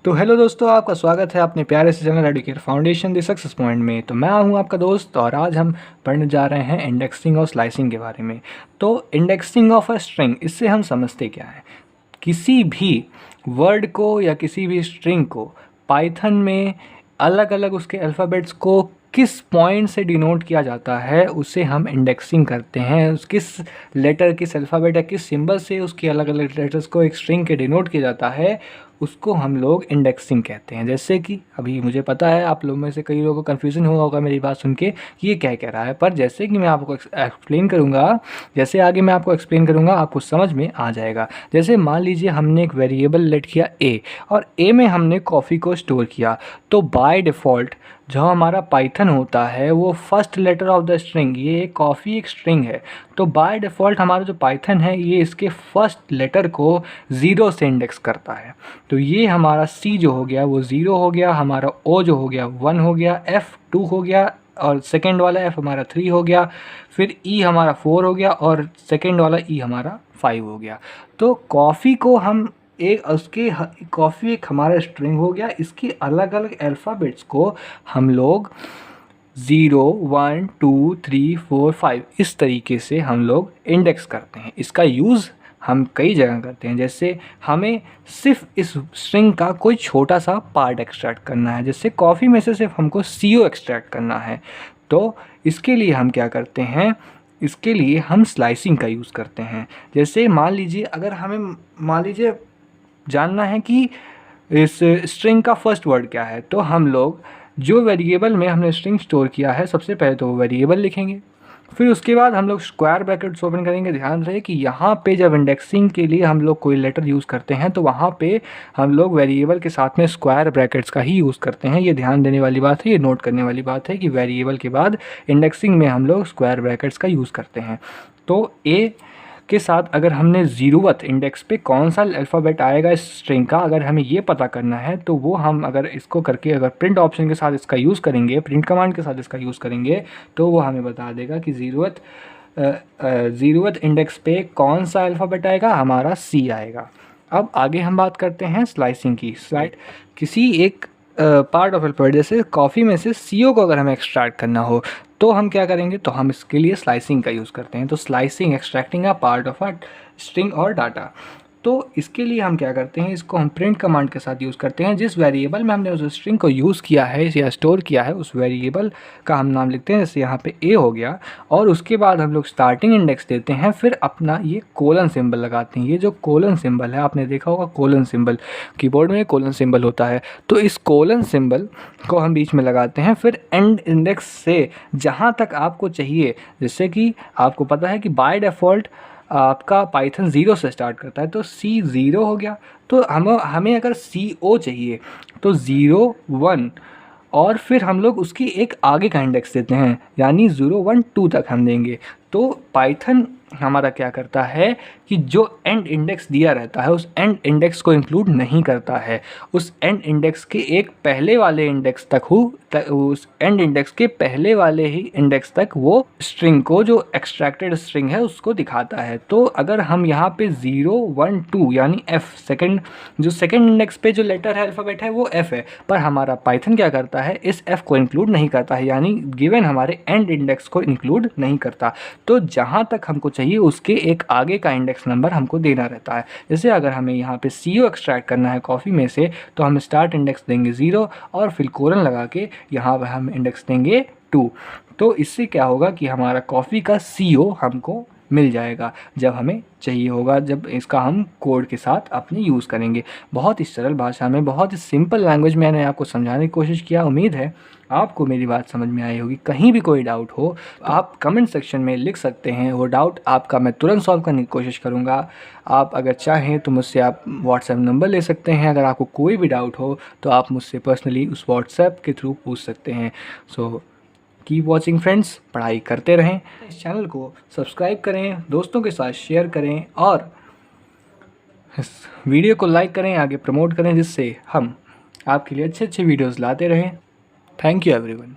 तो हेलो दोस्तों, आपका स्वागत है अपने प्यारे से channel Educate Foundation the Success Point में। तो मैं हूं आपका दोस्त और आज हम पढ़ने जा रहे हैं इंडेक्सिंग और स्लाइसिंग के बारे में। तो इंडेक्सिंग ऑफ अ स्ट्रिंग, इससे हम समझते क्या है। किसी भी वर्ड को या किसी भी स्ट्रिंग को पाइथन में अलग अलग उसके अल्फ़ाबेट्स को किस पॉइंट से डिनोट किया जाता है उसे हम इंडेक्सिंग करते हैं। उस किस लेटर, किस अल्फ़ाबेट या किस सिंबल से उसके अलग अलग लेटर्स को एक स्ट्रिंग के डिनोट किया जाता है, उसको हम लोग इंडेक्सिंग कहते हैं। जैसे कि अभी मुझे पता है आप लोगों में से कई लोगों को कन्फ्यूज़न हुआ होगा मेरी बात सुन के कि ये क्या कह रहा है, पर जैसे कि मैं आपको एक्सप्लेन करूँगा, जैसे आगे मैं आपको एक्सप्लेन करूँगा आपको समझ में आ जाएगा। जैसे मान लीजिए हमने एक वेरिएबल लेट किया ए और ए में हमने कॉफ़ी को स्टोर किया, तो बाय डिफ़ॉल्ट जो हमारा पाइथन होता है वो first letter of the string, ये कॉफ़ी एक स्ट्रिंग है, तो बाय डिफ़ॉल्ट हमारा जो पाइथन है ये इसके फर्स्ट लेटर को 0 से इंडेक्स करता है। तो ये हमारा सी जो हो गया वो 0 हो गया, हमारा ओ जो हो गया 1 हो गया, एफ़ 2 हो गया और सेकेंड वाला एफ़ हमारा 3 हो गया, फिर ई हमारा 4 हो गया और सेकेंड वाला ई हमारा 5 हो गया। तो कॉफ़ी को हम एक उसके कॉफ़ी एक हमारा स्ट्रिंग हो गया, इसके अलग अलग अल्फ़ाबेट्स को हम लोग 0 1 2 3 4 5 इस तरीके से हम लोग इंडेक्स करते हैं। इसका यूज़ हम कई जगह करते हैं। जैसे हमें सिर्फ इस स्ट्रिंग का कोई छोटा सा पार्ट एक्सट्रैक्ट करना है, जैसे कॉफ़ी में से सिर्फ हमको CO एक्सट्रैक्ट करना है, तो इसके लिए हम क्या करते हैं, इसके लिए हम स्लाइसिंग का यूज़ करते हैं। जैसे मान लीजिए अगर हमें मान लीजिए जानना है कि इस स्ट्रिंग का फर्स्ट वर्ड क्या है, तो हम लोग जो वेरिएबल में हमने स्ट्रिंग स्टोर किया है सबसे पहले तो वो वेरिएबल लिखेंगे, फिर उसके बाद हम लोग स्क्वायर ब्रैकेट्स ओपन करेंगे। ध्यान रहे कि यहाँ पे जब इंडेक्सिंग के लिए हम लोग कोई लेटर यूज़ करते हैं तो वहाँ पे हम लोग वेरिएबल के साथ में स्क्वायर ब्रैकेट्स का ही यूज़ करते हैं। ये ध्यान देने वाली बात है, ये नोट करने वाली बात है कि वेरिएबल के बाद इंडेक्सिंग में हम लोग स्क्वायर ब्रैकेट्स का यूज़ करते हैं। तो ए के साथ अगर हमने 0th इंडेक्स पे कौन सा अल्फ़ाबेट आएगा इस स्ट्रिंग का, अगर हमें ये पता करना है तो वो हम अगर इसको करके अगर प्रिंट ऑप्शन के साथ इसका यूज़ करेंगे, प्रिंट कमांड के साथ इसका यूज़ करेंगे, तो वो हमें बता देगा कि 0th इंडेक्स पे कौन सा अल्फ़ाबेट आएगा, हमारा सी आएगा। अब आगे हम बात करते हैं स्लाइसिंग की। स्लाइड किसी एक पार्ट ऑफ अल्फ़ाबेट, जैसे कॉफ़ी में से CO को अगर हमें एक्सट्रैक्ट करना हो तो हम क्या करेंगे, तो हम इसके लिए स्लाइसिंग का यूज़ करते हैं। तो slicing, extracting a part of a string और डाटा, तो इसके लिए हम क्या करते हैं, इसको हम प्रिंट कमांड के साथ यूज़ करते हैं। जिस वेरिएबल में हमने उस स्ट्रिंग को यूज़ किया है या स्टोर किया है उस वेरिएबल का हम नाम लिखते हैं, जैसे यहाँ पे ए हो गया, और उसके बाद हम लोग स्टार्टिंग इंडेक्स देते हैं, फिर अपना ये कोलन सिंबल लगाते हैं। ये जो कोलन सिंबल है आपने देखा होगा, कोलन सिंबल कीबोर्ड में कोलन सिंबल होता है, तो इस कोलन सिंबल को हम बीच में लगाते हैं। फिर एंड इंडेक्स से जहाँ तक आपको चाहिए, जैसे कि आपको पता है कि बाय डिफ़ॉल्ट आपका पाइथन 0 से स्टार्ट करता है, तो C 0 हो गया, तो हमें अगर CO चाहिए तो 0 1 और फिर हम लोग उसकी एक आगे का इंडेक्स देते हैं, यानी 0 1 2 तक हम देंगे। तो पाइथन हमारा क्या करता है कि जो एंड इंडेक्स दिया रहता है उस एंड इंडेक्स को इंक्लूड नहीं करता है। उस एंड इंडेक्स के एक पहले वाले इंडेक्स तक उस एंड इंडेक्स के पहले वाले ही इंडेक्स तक वो स्ट्रिंग को, जो एक्सट्रैक्टेड स्ट्रिंग है, उसको दिखाता है। तो अगर हम यहाँ पे 0 1 2 यानी F सेकेंड, जो सेकेंड इंडेक्स पे जो लेटर है, अल्फ़ाबेट है, वो F है, पर हमारा पाइथन क्या करता है, इस F को इंक्लूड नहीं करता है, यानी गिवन हमारे एंड इंडेक्स को इंक्लूड नहीं करता। तो जहाँ तक हमको चाहिए उसके एक आगे का इंडेक्स नंबर हमको देना रहता है। जैसे अगर हमें यहाँ पे CO एक्सट्रैक्ट करना है कॉफ़ी में से, तो हम स्टार्ट इंडेक्स देंगे 0 और फिर कोलन लगा के यहाँ पर हम इंडेक्स देंगे 2। तो इससे क्या होगा कि हमारा कॉफ़ी का CO हमको मिल जाएगा जब हमें चाहिए होगा, जब इसका हम कोड के साथ अपने यूज़ करेंगे। बहुत ही सरल भाषा में, बहुत ही सिंपल लैंग्वेज में मैंने आपको समझाने की कोशिश किया। उम्मीद है आपको मेरी बात समझ में आई होगी। कहीं भी कोई डाउट हो आप कमेंट सेक्शन में लिख सकते हैं, वो डाउट आपका मैं तुरंत सॉल्व करने की कोशिश करूँगा। आप अगर चाहें तो मुझसे आप व्हाट्सएप नंबर ले सकते हैं। अगर आपको कोई भी डाउट हो तो आप मुझसे पर्सनली उस व्हाट्सएप के थ्रू पूछ सकते हैं। सो कीप वॉचिंग फ्रेंड्स, पढ़ाई करते रहें। इस चैनल को सब्सक्राइब करें, दोस्तों के साथ शेयर करें और इस वीडियो को लाइक करें, आगे प्रमोट करें, जिससे हम आपके लिए अच्छे अच्छे वीडियोस लाते रहें। Thank you everyone.